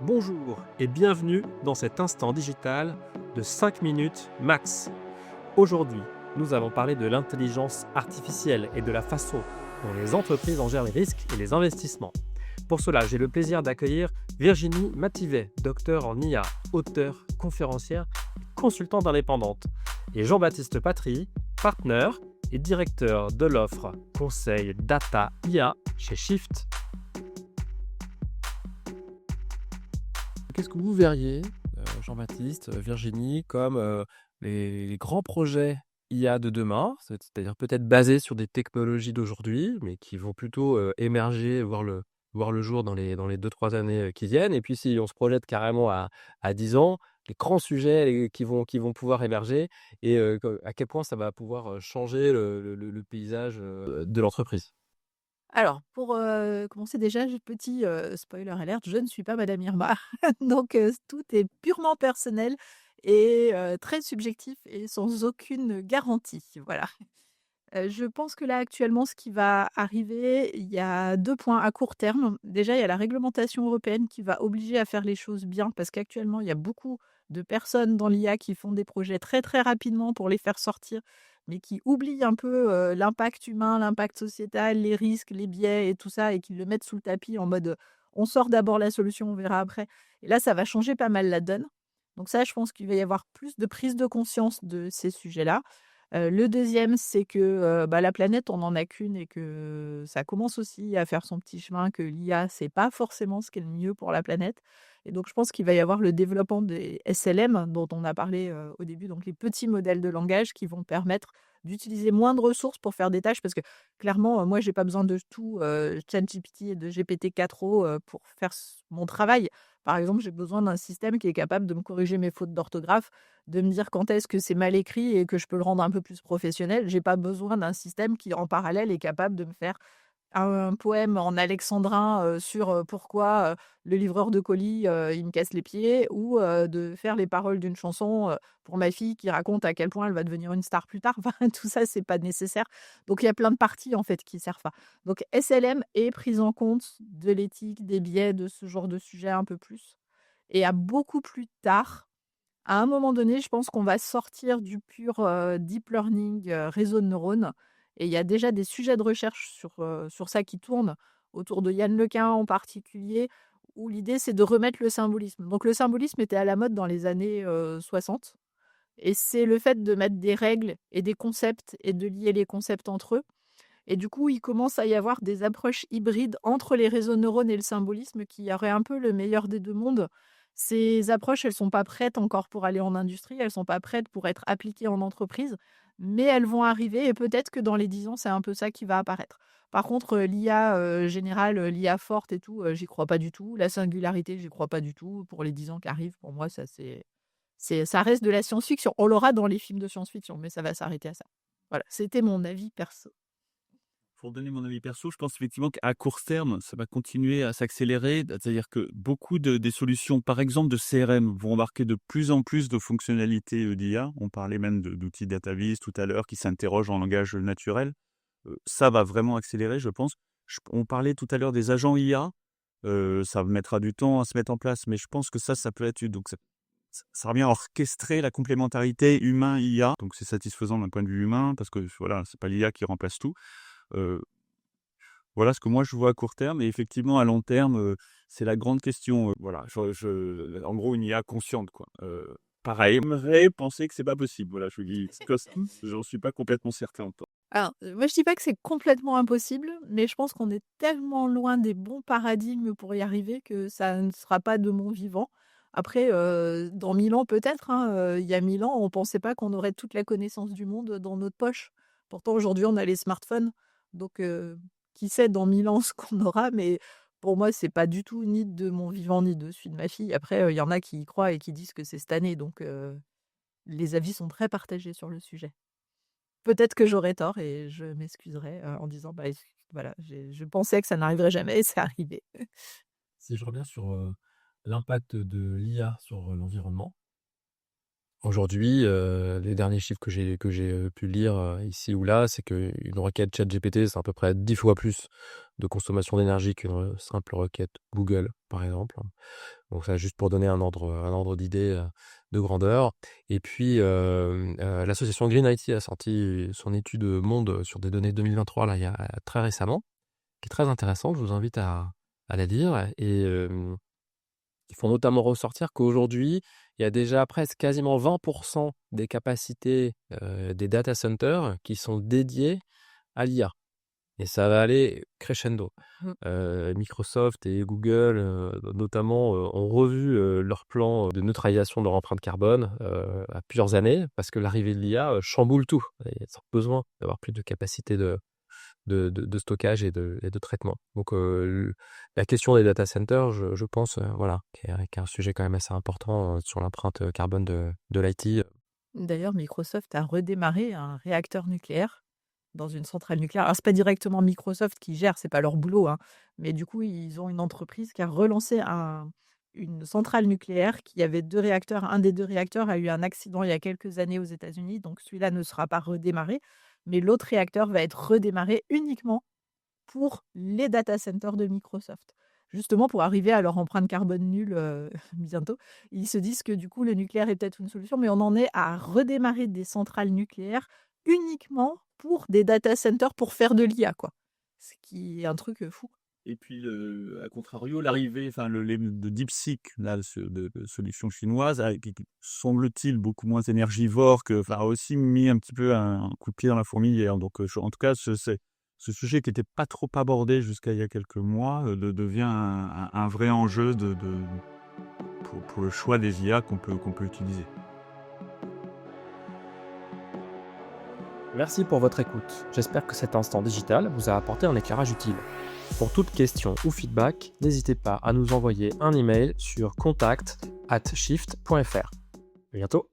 Bonjour et bienvenue dans cet instant digital de 5 minutes max. Aujourd'hui, nous allons parler de l'intelligence artificielle et de la façon dont les entreprises en gèrent les risques et les investissements. Pour cela, j'ai le plaisir d'accueillir Virginie Mativet, docteur en IA, auteure, conférencière, consultante indépendante, et Jean-Baptiste Patry, partenaire et directeur de l'offre conseil data IA chez Shift. Qu'est-ce que vous verriez, Jean-Baptiste, Virginie, comme les grands projets IA de demain, c'est-à-dire peut-être basés sur des technologies d'aujourd'hui, mais qui vont plutôt émerger, voir le jour dans les 2-3 années qui viennent. Et puis si on se projette carrément à 10 ans, les grands sujets qui vont pouvoir émerger et à quel point ça va pouvoir changer le paysage de l'entreprise. Alors, pour, commencer déjà, petit, spoiler alert, je ne suis pas madame Irma. Donc, tout est purement personnel et très subjectif et sans aucune garantie, voilà. Je pense que là, actuellement, ce qui va arriver, il y a 2 points à court terme. Déjà, il y a la réglementation européenne qui va obliger à faire les choses bien parce qu'actuellement, il y a beaucoup de personnes dans l'IA qui font des projets très, très rapidement pour les faire sortir, mais qui oublient un peu, l'impact humain, l'impact sociétal, les risques, les biais et tout ça et qui le mettent sous le tapis en mode, «On sort d'abord la solution, on verra après» et là, ça va changer pas mal la donne. Donc ça, je pense qu'il va y avoir plus de prise de conscience de ces sujets-là. Le deuxième, c'est que, la planète, on n'en a qu'une et que ça commence aussi à faire son petit chemin, que l'IA, c'est pas forcément ce qui est le mieux pour la planète et donc je pense qu'il va y avoir le développement des SLM dont on a parlé, au début, donc les petits modèles de langage qui vont permettre d'utiliser moins de ressources pour faire des tâches parce que clairement, moi, j'ai pas besoin de tout, ChatGPT et de GPT-4o, pour faire mon travail. Par exemple, j'ai besoin d'un système qui est capable de me corriger mes fautes d'orthographe, de me dire quand est-ce que c'est mal écrit et que je peux le rendre un peu plus professionnel. J'ai pas besoin d'un système qui, en parallèle, est capable de me faire un poème en alexandrin, sur, pourquoi, le livreur de colis, il me casse les pieds ou, de faire les paroles d'une chanson, pour ma fille qui raconte à quel point elle va devenir une star plus tard. Enfin, tout ça, c'est pas nécessaire. Donc il y a plein de parties, en fait, qui servent pas. Donc SLM et prise en compte de l'éthique, des biais, de ce genre de sujet un peu plus et à beaucoup plus tard, à un moment donné, je pense qu'on va sortir du pur, deep learning, réseau de neurones et il y a déjà des sujets de recherche sur ça qui tournent, autour de Yann Lequin en particulier, où l'idée c'est de remettre le symbolisme. Donc le symbolisme était à la mode dans les années, 60 et c'est le fait de mettre des règles et des concepts et de lier les concepts entre eux et du coup, il commence à y avoir des approches hybrides entre les réseaux de neurones et le symbolisme qui auraient un peu le meilleur des 2 mondes. Ces approches, elles sont pas prêtes encore pour aller en industrie, elles sont pas prêtes pour être appliquées en entreprise, mais elles vont arriver et peut-être que dans les 10 ans, c'est un peu ça qui va apparaître. Par contre, l'IA, générale, l'IA forte et tout, j'y crois pas du tout. La singularité, j'y crois pas du tout. Pour les 10 ans qui arrivent, pour moi, ça reste de la science-fiction. On l'aura dans les films de science-fiction, mais ça va s'arrêter à ça. Voilà, c'était mon avis perso. Pour donner mon avis perso, je pense effectivement qu'à court terme, ça va continuer à s'accélérer. C'est-à-dire que beaucoup des solutions, par exemple de CRM, vont embarquer de plus en plus de fonctionnalités d'IA. On parlait même d'outils DataVis tout à l'heure qui s'interrogent en langage naturel. Ça va vraiment accélérer, je pense. On parlait tout à l'heure des agents IA. Ça mettra du temps à se mettre en place, mais je pense que ça peut être. Donc ça revient à orchestrer la complémentarité humain-IA. Donc c'est satisfaisant d'un point de vue humain parce que voilà, c'est pas l'IA qui remplace tout. Heu, voilà ce que moi je vois à court terme et effectivement à long terme, c'est la grande question, voilà, en gros une IA consciente quoi. Pareil, j'aimerais penser que c'est pas possible. Voilà, je vous dis que ça, j'en suis pas complètement certain encore. Alors, moi je dis pas que c'est complètement impossible, mais je pense qu'on est tellement loin des bons paradigmes pour y arriver que ça ne sera pas de mon vivant. Après, dans 1000 ans peut-être, hein, il y a 1000 ans, on pensait pas qu'on aurait toute la connaissance du monde dans notre poche. Pourtant aujourd'hui, on a les smartphones, donc qui sait dans 1000 ans ce qu'on aura, mais pour moi, c'est pas du tout ni de mon vivant, ni de celui de ma fille. Après, il y en a qui y croient et qui disent que c'est cette année, donc les avis sont très partagés sur le sujet. Peut-être que j'aurais tort et je m'excuserai, en disant: «Bah, voilà, je pensais que ça n'arriverait jamais et c'est arrivé». Si je reviens sur l'impact de l'IA sur l'environnement, Aujourd'hui, les derniers chiffres que j'ai pu lire ici ou là, c'est qu'une requête ChatGPT, c'est à peu près 10 fois plus de consommation d'énergie qu'une simple requête Google, par exemple. Donc ça, juste pour donner un ordre d'idée de grandeur. Et puis, l'association Green IT a sorti son étude monde sur des données 2023 là, il y a très récemment, qui est très intéressante. Je vous invite à la lire. Et ils font notamment ressortir qu'aujourd'hui, il y a déjà presque quasiment 20% des capacités des data centers qui sont dédiés à l'IA. Et ça va aller crescendo. Microsoft et Google, notamment, ont revu leur plan de neutralisation de leur empreinte carbone à plusieurs années, parce que l'arrivée de l'IA chamboule tout. Et ils ont besoin d'avoir plus de capacité de stockage et de traitement. Donc, la question des data centers, je pense, voilà, qui est un sujet quand même assez important sur l'empreinte carbone de l'IT. D'ailleurs, Microsoft a redémarré un réacteur nucléaire dans une centrale nucléaire. Alors, c'est pas directement Microsoft qui gère, c'est pas leur boulot, hein, mais du coup, ils ont une entreprise qui a relancé une centrale nucléaire qui avait 2 réacteurs. Un des 2 réacteurs a eu un accident il y a quelques années aux États-Unis, donc celui-là ne sera pas redémarré, mais l'autre réacteur va être redémarré uniquement pour les data centers de Microsoft. Justement pour arriver à leur empreinte carbone nulle, bientôt. Ils se disent que du coup, le nucléaire est peut-être une solution, mais on en est à redémarrer des centrales nucléaires uniquement pour des data centers pour faire de l'IA, quoi. Ce qui est un truc, fou. Et puis, à contrario, l'arrivée, enfin, de DeepSeek, là, de solutions chinoises, qui semble-t-il beaucoup moins énergivore enfin, a aussi mis un petit peu un coup de pied dans la fourmilière. Donc, en tout cas, ce sujet qui n'était pas trop abordé jusqu'à il y a quelques mois, devient un vrai enjeu pour le choix des IA qu'on peut utiliser. Merci pour votre écoute. J'espère que cet instant digital vous a apporté un éclairage utile. Pour toute question ou feedback, n'hésitez pas à nous envoyer un email sur contact@shift.fr. À bientôt.